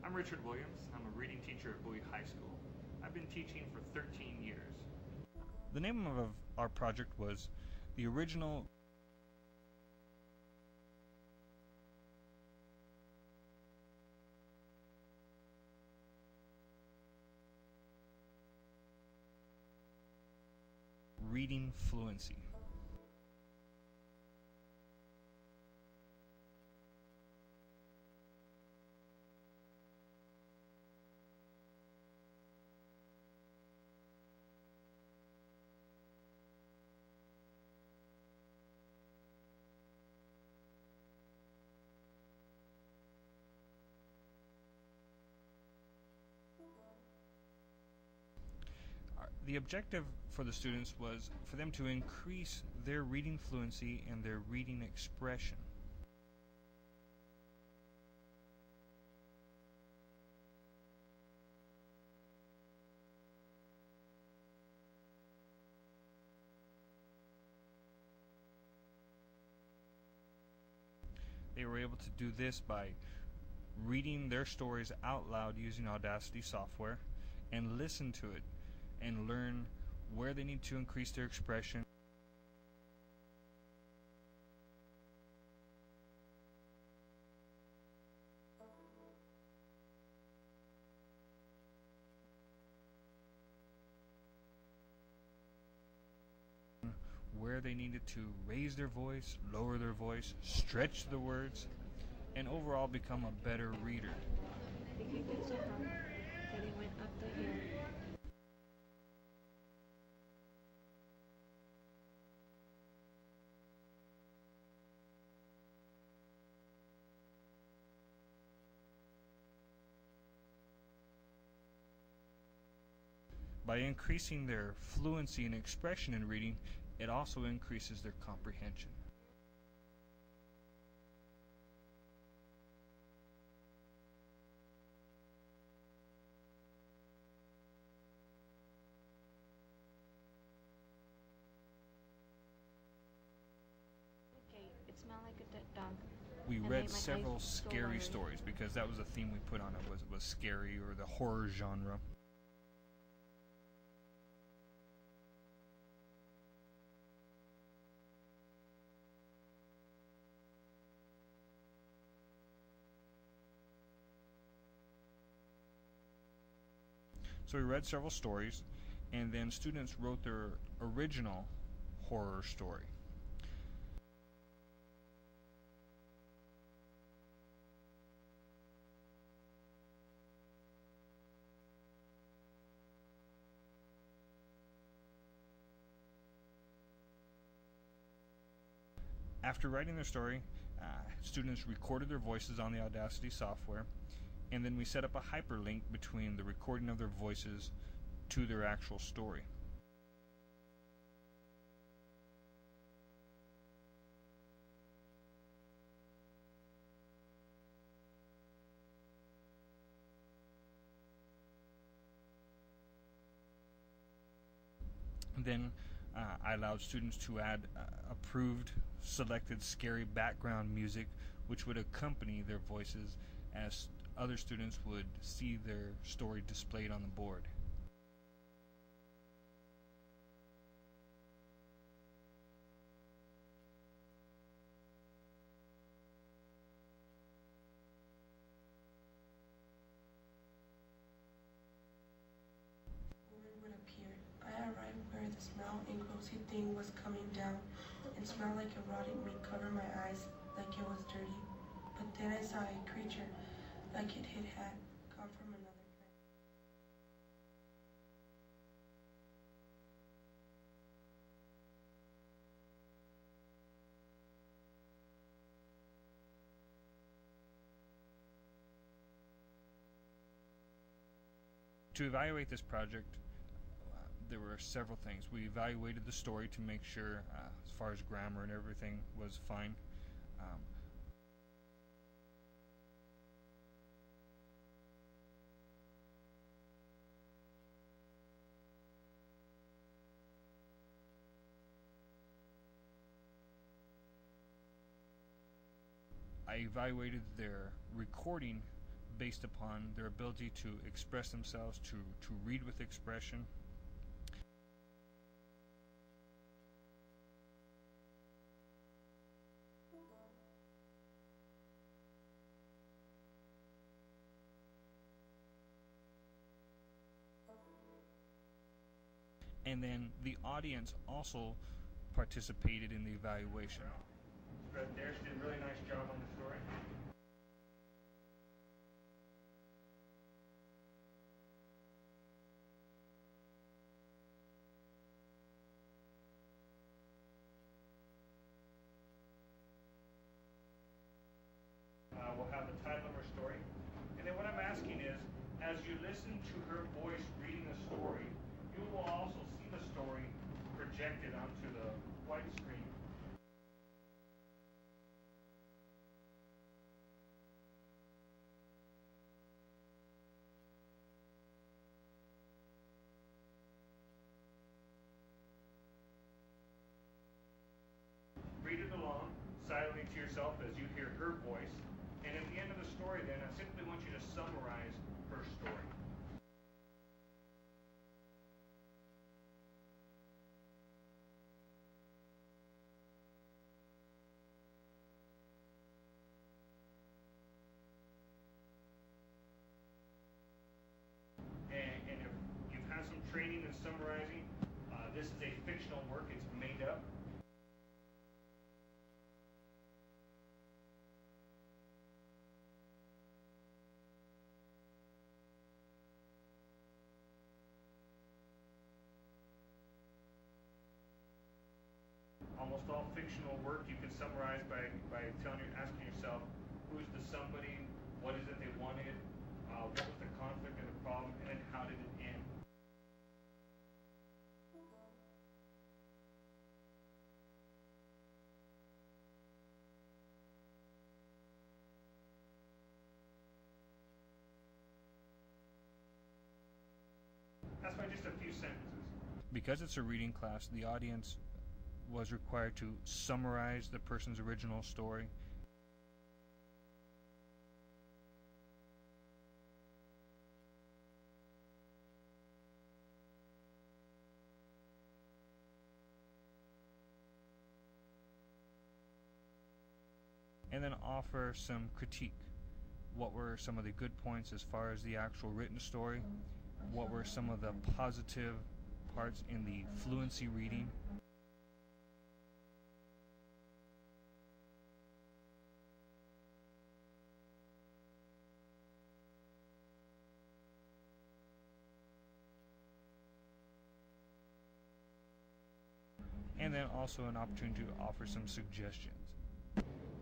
I'm Richard Williams. I'm a reading teacher at Bowie High School. I've been teaching for 13 years. The name of our project was the original reading fluency. The objective for the students was for them to increase their reading fluency and their reading expression. They were able to do this by reading their stories out loud using Audacity software and listen to it and learn where they need to increase their expression. Where they needed to raise their voice, lower their voice, stretch the words, and overall become a better reader. That he went up the hill. By increasing their fluency and expression in reading, it also increases their comprehension. Okay, it smelled like a dead dog. We And read made my several eyes so scary watery. stories because that was the theme we put on it, was scary or the horror genre. So we read several stories, and then students wrote their original horror story. After writing their story, students recorded their voices on the Audacity software, and then we set up a hyperlink between the recording of their voices to their actual story. Then I allowed students to add approved selected scary background music which would accompany their voices as other students would see their story displayed on the board. Woman would appear. I arrived where the smell and grossy thing was coming down and smelled like a rotting meat covered my eyes like it was dirty. But then I saw a creature like it had come from another planet. To evaluate this project, there were several things. We evaluated the story to make sure, as far as grammar and everything, was fine. I evaluated their recording based upon their ability to express themselves, to read with expression. And then the audience also participated in the evaluation. But there, she did a really nice job on the story. We'll have the title of her story. And then what I'm asking is, as you listen to her voice reading the story, you will also see the story projected onto the white screen. Read it along silently to yourself as you hear her voice. And at the end of the story, then, I simply want you to summarize her story. And if you've had some training in summarizing, this is a fictional work. It's made up. Almost all fictional work you can summarize by asking yourself, who's the somebody, what is it they wanted, what was the conflict and the problem, and then how did it end? That's by just a few sentences. Because it's a reading class, the audience was required to summarize the person's original story. And then offer some critique. What were some of the good points as far as the actual written story? What were some of the positive parts in the fluency reading? And then also an opportunity to offer some suggestions.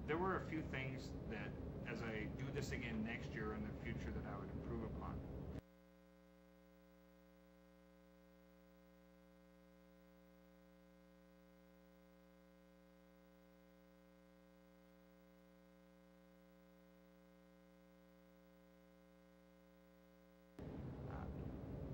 There were a few things that, as I do this again next year in the future, that I would improve upon.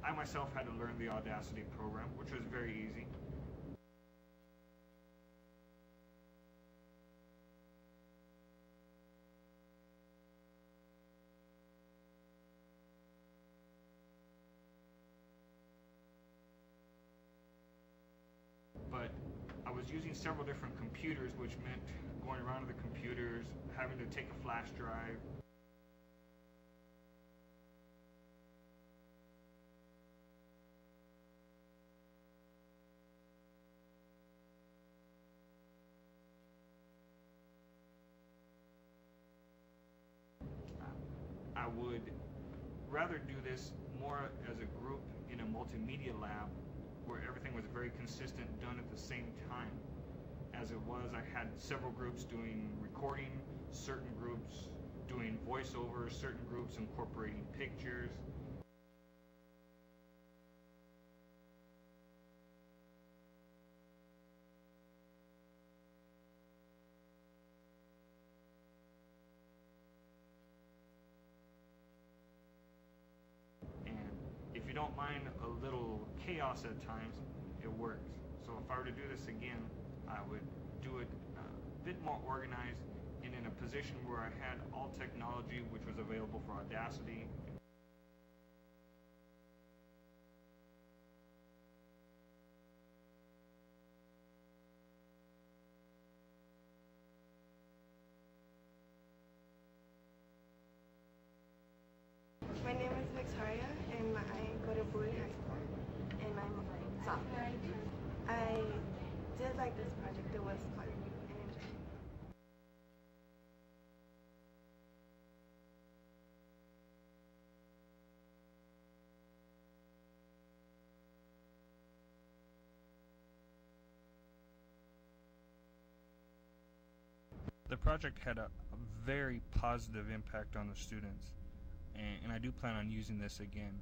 I myself had to learn the Audacity program, which was very easy. But I was using several different computers, which meant going around to the computers, having to take a flash drive. I would rather do this more as a group in a multimedia lab where everything was very consistent, done at the same time. As it was, I had several groups doing recording, certain groups doing voiceovers, certain groups incorporating pictures. If you don't mind a little chaos at times, it works. So if I were to do this again, I would do it a bit more organized and in a position where I had all technology which was available for Audacity. My name is Victoria, and I go to Bowie High School, and I'm a sophomore. I did like this project. It was fun and interesting. The project had a very positive impact on the students, and I do plan on using this again.